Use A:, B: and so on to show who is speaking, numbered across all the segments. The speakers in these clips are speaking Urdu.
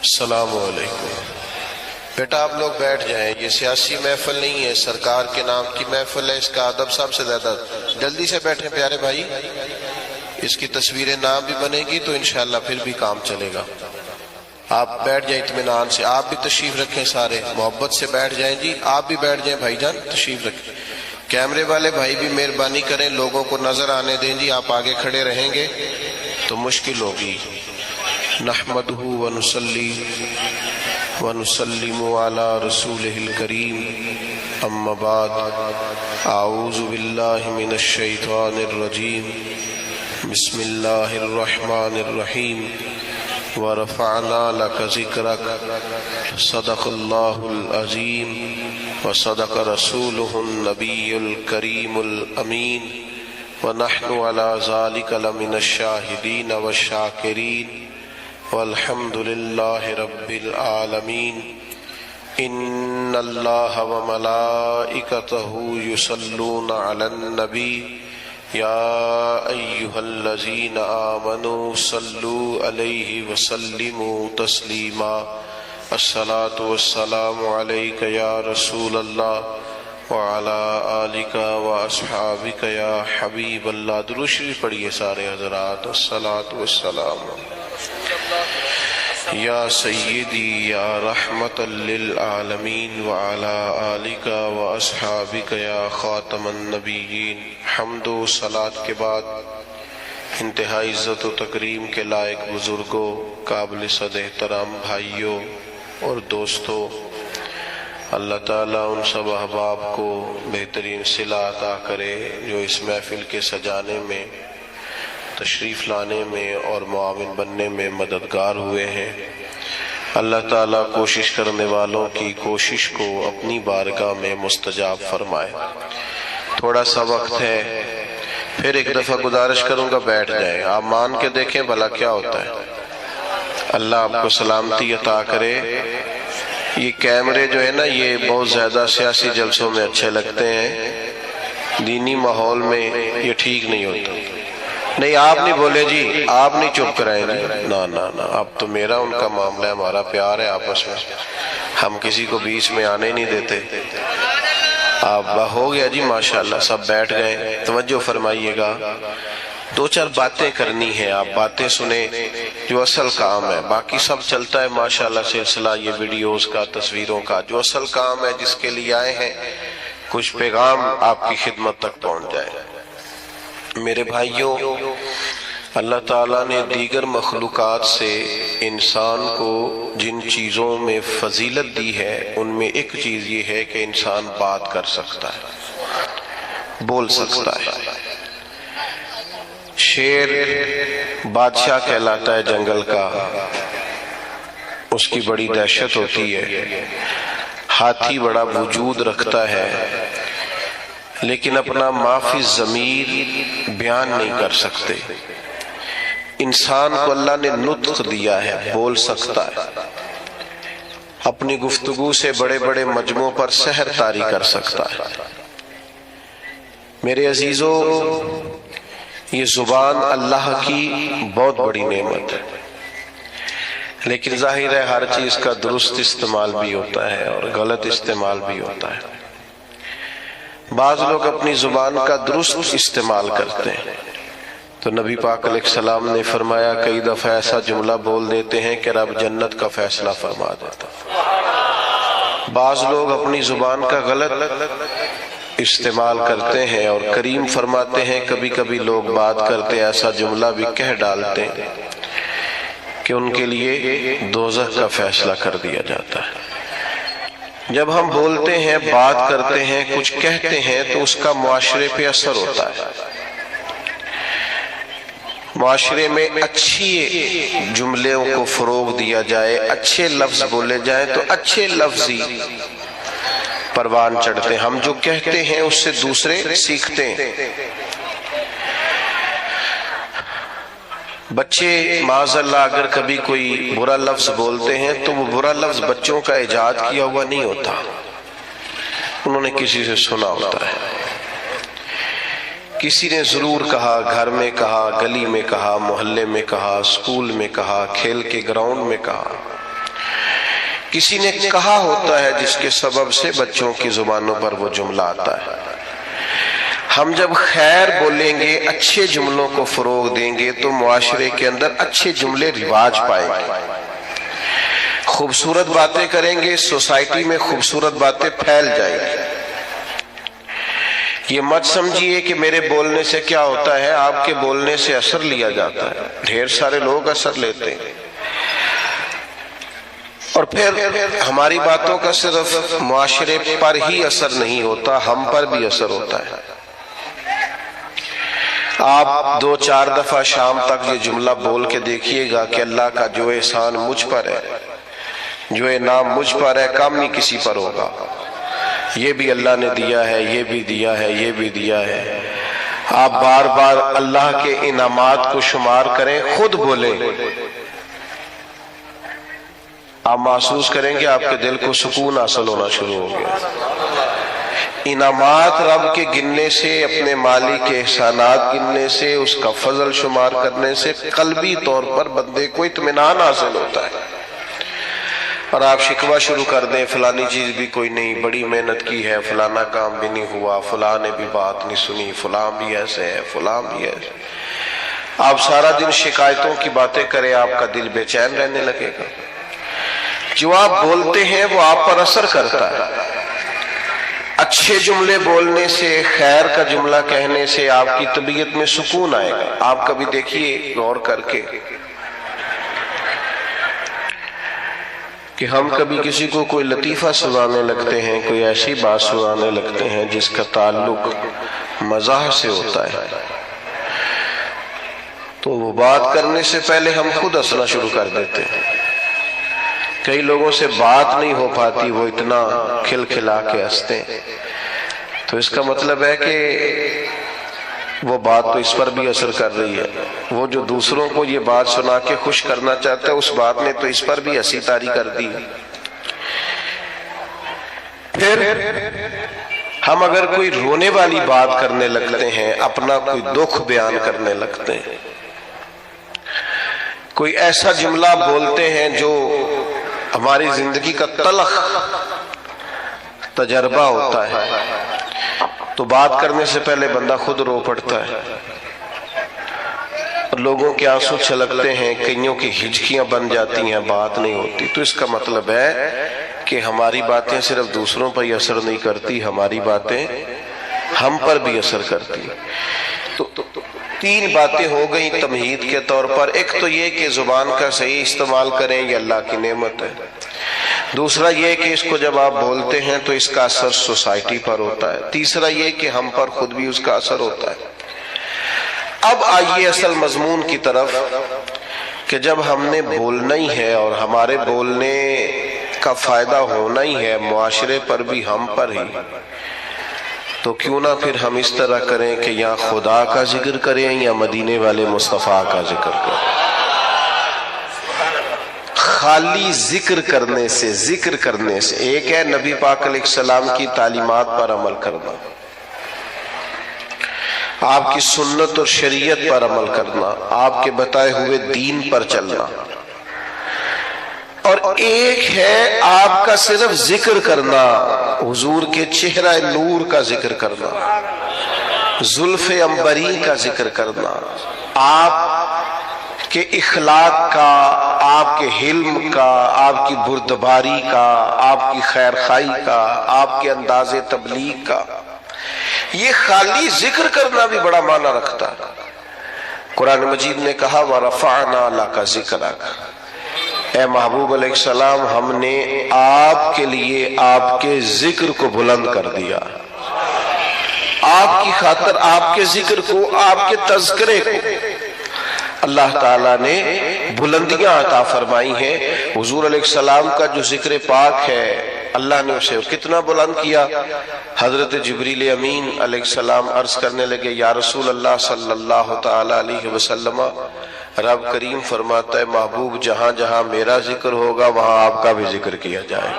A: السلام علیکم۔ بیٹا آپ لوگ بیٹھ جائیں، یہ سیاسی محفل نہیں ہے، سرکار کے نام کی محفل ہے، اس کا ادب سب سے زیادہ۔ جلدی سے بیٹھیں پیارے بھائی، اس کی تصویریں نام بھی بنے گی تو انشاءاللہ پھر بھی کام چلے گا۔ آپ بیٹھ جائیں اطمینان سے، آپ بھی تشریف رکھیں، سارے محبت سے بیٹھ جائیں جی، آپ بھی بیٹھ جائیں بھائی جان، تشریف رکھیں۔ کیمرے والے بھائی بھی مہربانی کریں، لوگوں کو نظر آنے دیں جی، آپ آگے کھڑے رہیں گے تو مشکل ہوگی۔ نحمدہ ونصلی ونسلم علی رسولہ الکریم، اما بعد، اعوذ باللہ من الشیطان الرجیم، بسم اللہ الرحمن الرحیم، ورفعنا لک ذکرک، صدق اللہ العظیم وصدق رسولہ النبی الکریم الامین، ونحن علی ذلک لمن الشاہدین والشاکرین، والحمد للہ رب العالمین۔ ان اللہ وملائکتہ یصلون علی النبی، یا ایہا الذین آمنوا صلوا علیہ وسلموا تسلیما۔ الصلاۃ والسلام علیک یا رسول اللہ وعلی آلک واصحابک یا حبیب اللہ۔ درود شریف پڑھیے سارے حضرات۔ الصلاۃ والسلام یا سیدی یا رحمت للعالمین وعلی آلک واصحابک یا خاتم النبیین۔ حمد و صلاۃ کے بعد انتہائی عزت و تکریم کے لائق بزرگوں، قابل صد احترام بھائیوں اور دوستوں، اللہ تعالیٰ ان سب احباب کو بہترین صلہ عطا کرے جو اس محفل کے سجانے میں، تشریف لانے میں اور معاون بننے میں مددگار ہوئے ہیں۔ اللہ تعالیٰ کوشش کرنے والوں کی کوشش کو اپنی بارگاہ میں مستجاب فرمائے۔ تھوڑا سا وقت ہے، پھر ایک دفعہ گزارش کروں گا بیٹھ جائیں، آپ مان کے دیکھیں بھلا کیا ہوتا ہے۔ اللہ آپ کو سلامتی عطا کرے۔ یہ کیمرے جو ہے نا، یہ بہت زیادہ سیاسی جلسوں میں اچھے لگتے ہیں، دینی ماحول میں یہ ٹھیک نہیں ہوتا۔ نہیں آپ نہیں بولے جی، آپ نہیں چپ کرائیں جی، نا نا نا، اب تو میرا ان کا معاملہ ہے، ہمارا پیار ہے آپس میں، ہم کسی کو بیچ میں آنے نہیں دیتے۔ آپ ہو گیا جی، ماشاءاللہ سب بیٹھ گئے، توجہ فرمائیے گا۔ دو چار باتیں کرنی ہیں، آپ باتیں سنیں جو اصل کام ہے، باقی سب چلتا ہے ماشاءاللہ سلسلہ یہ ویڈیوز کا، تصویروں کا۔ جو اصل کام ہے جس کے لیے آئے ہیں، کچھ پیغام آپ کی خدمت تک پہنچ جائے۔ میرے بھائیوں، اللہ تعالیٰ نے دیگر مخلوقات سے انسان کو جن چیزوں میں فضیلت دی ہے، ان میں ایک چیز یہ ہے کہ انسان بات کر سکتا ہے، بول سکتا ہے۔ شیر بادشاہ کہلاتا ہے جنگل کا، اس کی بڑی دہشت ہوتی ہے۔ ہاتھی بڑا وجود رکھتا ہے، لیکن اپنا ما فی الضمیر بیان نہیں کر سکتے۔ انسان کو اللہ نے نطق دیا ہے، بول سکتا ہے، اپنی گفتگو سے بڑے بڑے مجموعوں پر سحر طاری کر سکتا ہے۔ میرے عزیزو، یہ زبان اللہ کی بہت بڑی نعمت ہے، لیکن ظاہر ہے ہر چیز کا درست استعمال بھی ہوتا ہے اور غلط استعمال بھی ہوتا ہے۔ بعض لوگ اپنی زبان کا درست استعمال کرتے ہیں تو نبی پاک علیہ السلام نے فرمایا، کئی دفعہ ایسا جملہ بول دیتے ہیں کہ رب جنت کا فیصلہ فرما دیتا۔ بعض لوگ اپنی زبان کا غلط استعمال کرتے ہیں اور کریم فرماتے ہیں کبھی کبھی لوگ بات کرتے ایسا جملہ بھی کہہ ڈالتے ہیں کہ ان کے لیے دوزخ کا فیصلہ کر دیا جاتا ہے۔ جب ہم بولتے ہیں، بات کرتے ہیں، کچھ کہتے ہیں تو اس کا معاشرے پہ اثر ہوتا ہے۔ معاشرے میں اچھی جملوں کو فروغ دیا جائے، اچھے لفظ بولے جائیں تو اچھے لفظ ہی پروان چڑھتے ہیں۔ ہم جو کہتے ہیں اس سے دوسرے سیکھتے ہیں۔ بچے معاذ اللہ اگر کبھی کوئی برا لفظ بولتے ہیں تو وہ برا لفظ بچوں کا ایجاد کیا ہوا نہیں ہوتا، انہوں نے کسی سے سنا ہوتا ہے۔ کسی نے ضرور کہا، گھر میں کہا، گلی میں کہا، محلے میں کہا، اسکول میں کہا، کھیل کے گراؤنڈ میں کہا۔ کسی نے کہا ہوتا ہے جس کے سبب سے بچوں کی زبانوں پر وہ جملہ آتا ہے۔ ہم جب خیر بولیں گے، اچھے جملوں کو فروغ دیں گے تو معاشرے کے اندر اچھے جملے رواج پائیں گے۔ خوبصورت باتیں کریں گے، سوسائٹی میں خوبصورت باتیں پھیل جائیں گی۔ یہ مت سمجھیے کہ میرے بولنے سے کیا ہوتا ہے، آپ کے بولنے سے اثر لیا جاتا ہے، ڈھیر سارے لوگ اثر لیتے ہیں۔ اور پھر ہماری باتوں کا صرف معاشرے پر ہی اثر نہیں ہوتا، ہم پر بھی اثر ہوتا ہے۔ آپ 2-4 دفعہ شام تک یہ جملہ بول کے دیکھیے گا کہ اللہ کا جو احسان مجھ پر ہے، جو انعام مجھ پر ہے، کم نہیں کسی پر ہوگا۔ یہ بھی اللہ نے دیا ہے، یہ بھی دیا ہے، یہ بھی دیا ہے۔ آپ بار بار اللہ کے انعامات کو شمار کریں، خود بولیں، آپ محسوس کریں گے آپ کے دل کو سکون حاصل ہونا شروع ہو گیا۔ انعامات رب کے گننے سے، اپنے مالک کے احسانات گننے سے، اس کا فضل شمار کرنے سے قلبی طور پر بندے کو اطمینان حاصل ہوتا ہے۔ اور آپ شکوہ شروع کر دیں، فلانی چیز بھی کوئی نہیں، بڑی محنت کی ہے، فلانا کام بھی نہیں ہوا، فلاں نے بھی بات نہیں سنی، فلاں بھی ایسے ہے، فلاں بھی ایسے۔ آپ سارا دن شکایتوں کی باتیں کریں، آپ کا دل بے چین رہنے لگے گا۔ جو آپ بولتے ہیں وہ آپ پر اثر کرتا ہے۔ اچھے جملے بولنے سے، خیر کا جملہ کہنے سے آپ کی طبیعت میں سکون آئے گا۔ آپ کبھی دیکھیے غور کر کے کہ ہم کبھی کسی کو کوئی لطیفہ سنانے لگتے ہیں، کوئی ایسی بات سنانے لگتے ہیں جس کا تعلق مزاح سے ہوتا ہے، تو وہ بات کرنے سے پہلے ہم خود ہنسنا شروع کر دیتے ہیں۔ کئی لوگوں سے بات نہیں ہو پاتی، وہ اتنا کھلکھلا کے ہنستے ہیں، تو اس کا مطلب ہے کہ وہ بات تو اس پر بھی اثر کر رہی ہے۔ وہ جو دوسروں کو یہ بات سنا کے خوش کرنا چاہتا ہے، اس بات نے تو اس پر بھی ہنسی طاری کر دی۔ پھر ہم اگر کوئی رونے والی بات کرنے لگتے ہیں، اپنا کوئی دکھ بیان کرنے لگتے ہیں، کوئی ایسا جملہ بولتے ہیں جو ہماری زندگی کا تلخ تجربہ ہوتا ہے، تو بات کرنے سے پہلے بندہ خود رو پڑتا ہے، اور لوگوں کے آنسو چھلکتے ہیں، کئیوں کی ہچکیاں بن جاتی ہیں، بات نہیں ہوتی۔ تو اس کا مطلب ہے کہ ہماری باتیں صرف دوسروں پر ہی اثر نہیں کرتی، ہماری باتیں ہم پر بھی اثر کرتی۔ تو 3 باتیں ہو گئیں تمہید کے طور پر۔ ایک تو یہ کہ زبان کا صحیح استعمال کریں، یہ اللہ کی نعمت ہے۔ دوسرا یہ کہ اس کو جب آپ بولتے ہیں تو اس کا اثر سوسائٹی پر ہوتا ہے۔ تیسرا یہ کہ ہم پر خود بھی اس کا اثر ہوتا ہے۔ اب آئیے اصل مضمون کی طرف کہ جب ہم نے بولنا ہی ہے اور ہمارے بولنے کا فائدہ ہونا ہی ہے معاشرے پر بھی، ہم پر ہی، تو کیوں نہ پھر ہم اس طرح کریں کہ یا خدا کا ذکر کریں یا مدینے والے مصطفیٰ کا ذکر کریں۔ خالی ذکر کرنے سے ایک ہے نبی پاک علیہ السلام کی تعلیمات پر عمل کرنا، آپ کی سنت اور شریعت پر عمل کرنا، آپ کے بتائے ہوئے دین پر چلنا، اور ایک ہے آپ کا صرف ذکر کرنا، حضور کے چہرہ نور کا ذکر کرنا، زلف عنبری کا ذکر کرنا، آپ کے اخلاق کا، آپ کے حلم کا، آپ کی بردباری کا، آپ کی خیر خواہی کا، آپ کے انداز تبلیغ کا۔ یہ خالی ذکر کرنا بھی بڑا معنی رکھتا ہے۔ قرآن مجید نے کہا وَرَفَعْنَا لَكَ ذِكْرَكَ، اے محبوب علیہ السلام، ہم نے آپ کے لیے آپ کے ذکر کو بلند کر دیا، آپ کی خاطر آپ کے ذکر کو، آپ کے تذکرے کو اللہ تعالیٰ نے بلندیاں عطا فرمائی ہیں۔ حضور علیہ السلام کا جو ذکر پاک ہے، اللہ نے اسے کتنا بلند کیا۔ حضرت جبریل امین علیہ السلام عرض کرنے لگے، یا رسول اللہ صلی اللہ تعالیٰ علیہ وسلم، رب کریم فرماتا ہے محبوب جہاں جہاں میرا ذکر ہوگا وہاں آپ کا بھی ذکر کیا جائے۔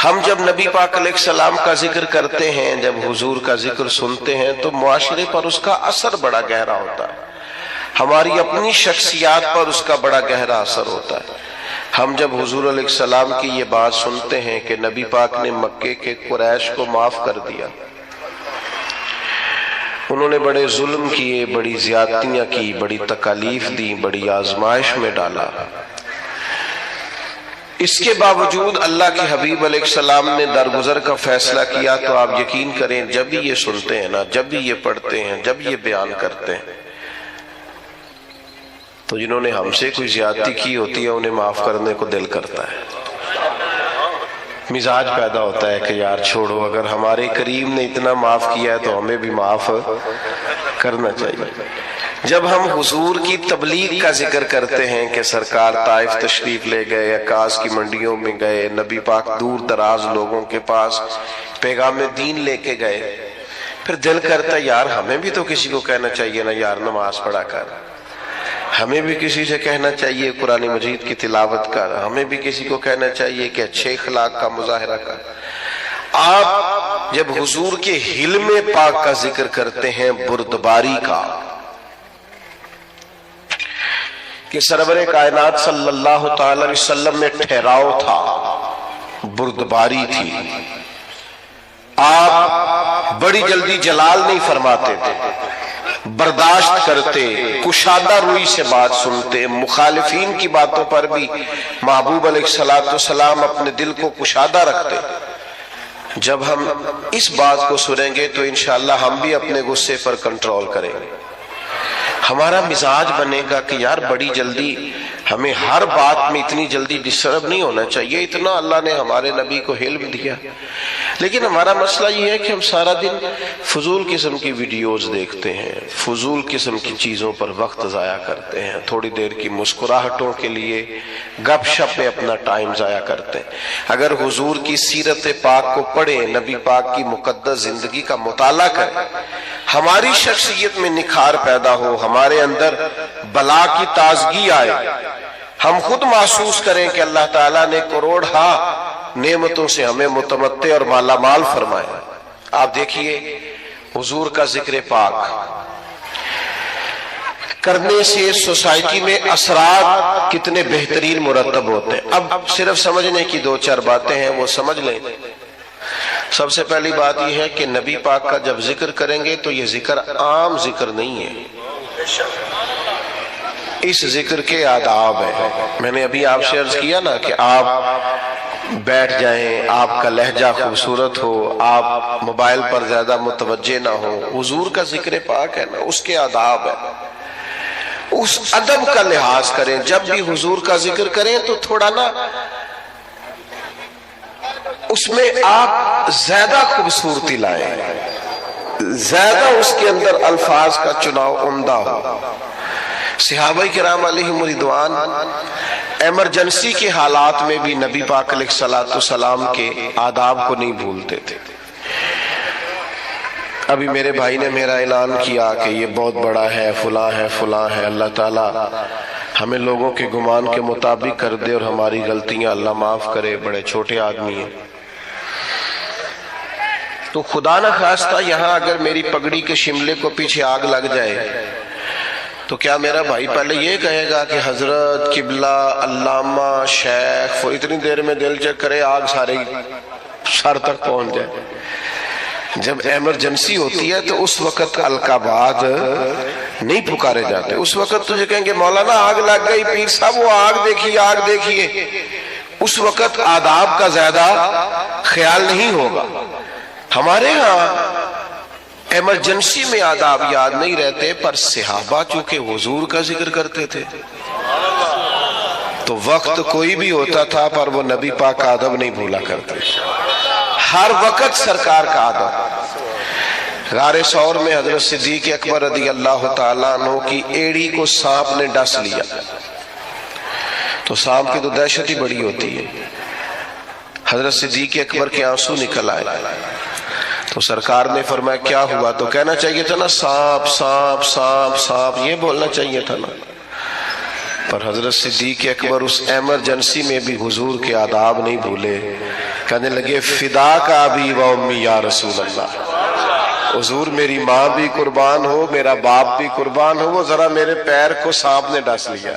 A: ہم جب نبی پاک علیہ السلام کا ذکر کرتے ہیں، جب حضور کا ذکر سنتے ہیں، تو معاشرے پر اس کا اثر بڑا گہرا ہوتا ہے، ہماری اپنی شخصیات پر اس کا بڑا گہرا اثر ہوتا ہے، ہم جب حضور علیہ السلام کی یہ بات سنتے ہیں کہ نبی پاک نے مکے کے قریش کو معاف کر دیا، انہوں نے بڑے ظلم کیے، بڑی زیادتیاں کی، بڑی تکالیف دی، بڑی آزمائش میں ڈالا، اس کے باوجود اللہ کے حبیب علیہ السلام نے درگزر کا فیصلہ کیا، تو آپ یقین کریں جب بھی یہ سنتے ہیں نا، جب بھی یہ پڑھتے ہیں، جب یہ بیان کرتے ہیں، تو جنہوں نے ہم سے کوئی زیادتی کی ہوتی ہے انہیں معاف کرنے کو دل کرتا ہے، مزاج پیدا ہوتا ہے کہ یار چھوڑو، اگر ہمارے کریم نے اتنا معاف کیا ہے تو ہمیں بھی معاف کرنا چاہیے۔ جب ہم حضور کی تبلیغ کا ذکر کرتے ہیں کہ سرکار طائف تشریف لے گئے، عکاظ کی منڈیوں میں گئے، نبی پاک دور دراز لوگوں کے پاس پیغام دین لے کے گئے، پھر دل کرتا ہے یار ہمیں بھی تو کسی کو کہنا چاہیے نا یار نماز پڑھا کر، ہمیں بھی کسی سے کہنا چاہیے قرآن مجید کی تلاوت کر، ہمیں بھی کسی کو کہنا چاہیے کہ اچھے اخلاق کا مظاہرہ کر۔ آپ جب حضور کے حلم پاک کا ذکر کرتے ہیں، بردباری کا، کہ سرور کائنات صلی اللہ تعالی علیہ وسلم میں ٹھہراؤ تھا، بردباری تھی، آپ بڑی جلدی جلال نہیں فرماتے تھے، برداشت کرتے، کشادہ روئی سے بات سنتے، مخالفین کی باتوں پر بھی محبوب علیہ السلام اپنے دل کو کشادہ رکھتے۔ جب ہم اس بات کو سنیں گے تو انشاءاللہ ہم بھی اپنے غصے پر کنٹرول کریں گے، ہمارا مزاج بنے گا کہ یار بڑی جلدی ہمیں ہر بات میں اتنی جلدی ڈسٹرب نہیں ہونا چاہیے، اتنا اللہ نے ہمارے نبی کو علم دیا۔ لیکن ہمارا مسئلہ یہ ہے کہ ہم سارا دن فضول قسم کی ویڈیوز دیکھتے ہیں، فضول قسم کی چیزوں پر وقت ضائع کرتے ہیں، تھوڑی دیر کی مسکراہٹوں کے لیے گپ شپ میں اپنا ٹائم ضائع کرتے ہیں۔ اگر حضور کی سیرت پاک کو پڑھیں، نبی پاک کی مقدس زندگی کا مطالعہ کریں، ہماری شخصیت میں نکھار پیدا ہو، ہمارے اندر بلا کی تازگی آئے، ہم خود محسوس کریں کہ اللہ تعالیٰ نے کروڑہا نعمتوں سے ہمیں متمتع اور مالا مال فرمایا۔ آپ دیکھیے حضور کا ذکر پاک کرنے سے سوسائٹی میں اثرات کتنے بہترین مرتب ہوتے ہیں۔ اب صرف سمجھنے کی دو چار باتیں ہیں، وہ سمجھ لیں۔ سب سے پہلی بات یہ ہے کہ نبی پاک کا جب ذکر کریں گے تو یہ ذکر عام ذکر نہیں ہے، اس ذکر کے آداب ہیں۔ میں نے ابھی آپ سے عرض کیا نا کہ آپ بیٹھ جائیں، آپ کا لہجہ خوبصورت ہو، آپ موبائل پر زیادہ متوجہ نہ ہو، حضور کا ذکر پاک ہے نا، اس کے آداب ہے، اس ادب کا لحاظ کریں۔ جب بھی حضور کا ذکر کریں تو تھوڑا نا اس میں آپ زیادہ خوبصورتی لائیں، زیادہ اس کے اندر الفاظ کا چناؤ عمدہ ہو۔ صحابہ کرام علیہم رضوان ایمرجنسی کے حالات میں بھی نبی پاک علیہ السلام کے آداب کو نہیں بھولتے تھے۔ ابھی میرے بھائی نے میرا اعلان کیا کہ یہ بہت بڑا ہے، فلاں ہے، فلاں ہے، اللہ تعالیٰ ہمیں لوگوں کے گمان کے مطابق کر دے اور ہماری غلطیاں اللہ معاف کرے، بڑے چھوٹے آدمی ہیں۔ تو خدا نہ خواستہ یہاں اگر میری پگڑی کے شملے کو پیچھے آگ لگ جائے تو کیا میرا بھائی پہلے یہ کہے گا کہ حضرت قبلہ علامہ شیخ، وہ اتنی دیر میں دل چیک کرے آگ سارے سر تک پہنچ جائے؟ جب ایمرجنسی ہوتی ہے تو اس وقت القابات نہیں پکارے جاتے، اس وقت تجھے کہیں گے مولانا آگ لگ گئی، پیر صاحب وہ آگ دیکھیے، آگ دیکھیے، اس وقت آداب کا زیادہ خیال نہیں ہوگا۔ ہمارے ہاں ایمرجنسی میں آداب یاد نہیں رہتے، پر صحابہ چونکہ حضور کا ذکر کرتے تھے تو وقت کوئی بھی ہوتا تھا پر وہ نبی پاک کا ادب نہیں بھولا کرتے، ہر وقت سرکار کا ادب۔ غار ثور میں حضرت صدیق اکبر رضی اللہ تعالیٰ عنہ کی ایڑی کو سانپ نے ڈس لیا، تو سانپ کی تو دہشت ہی بڑی ہوتی ہے، حضرت صدیق اکبر کے آنسو نکل آئے، تو سرکار نے فرمایا کیا ہوا؟ تو کہنا چاہیے تھا نا سانپ سانپ سانپ سانپ، یہ بولنا چاہیے تھا نا، پر حضرت صدیق اکبر اس ایمرجنسی میں بھی حضور کے آداب نہیں بھولے، کہنے لگے فدا کا ابی و امی یا رسول اللہ، حضور میری ماں بھی قربان ہو، میرا باپ بھی قربان ہو، وہ ذرا میرے پیر کو سانپ نے ڈس لیا۔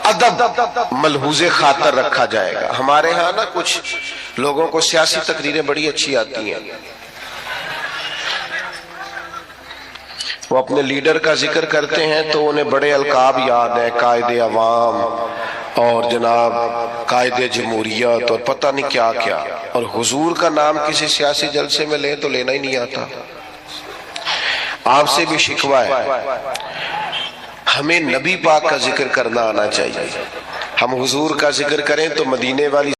A: ادب ملحوظ خاطر رکھا جائے گا۔ ہمارے ہاں نا کچھ لوگوں کو سیاسی تقریریں بڑی اچھی آتی ہیں، وہ اپنے لیڈر کا ذکر کرتے ہیں تو انہیں بڑے القاب یاد ہیں، قائد عوام اور جناب قائد جمہوریت اور پتہ نہیں کیا کیا، اور حضور کا نام کسی سیاسی جلسے میں لیں تو لینا ہی نہیں آتا۔ آپ سے بھی شکوہ ہے، ہمیں نبی پاک کا ذکر کرنا آنا چاہیے۔ ہم حضور کا ذکر کریں تو مدینے والی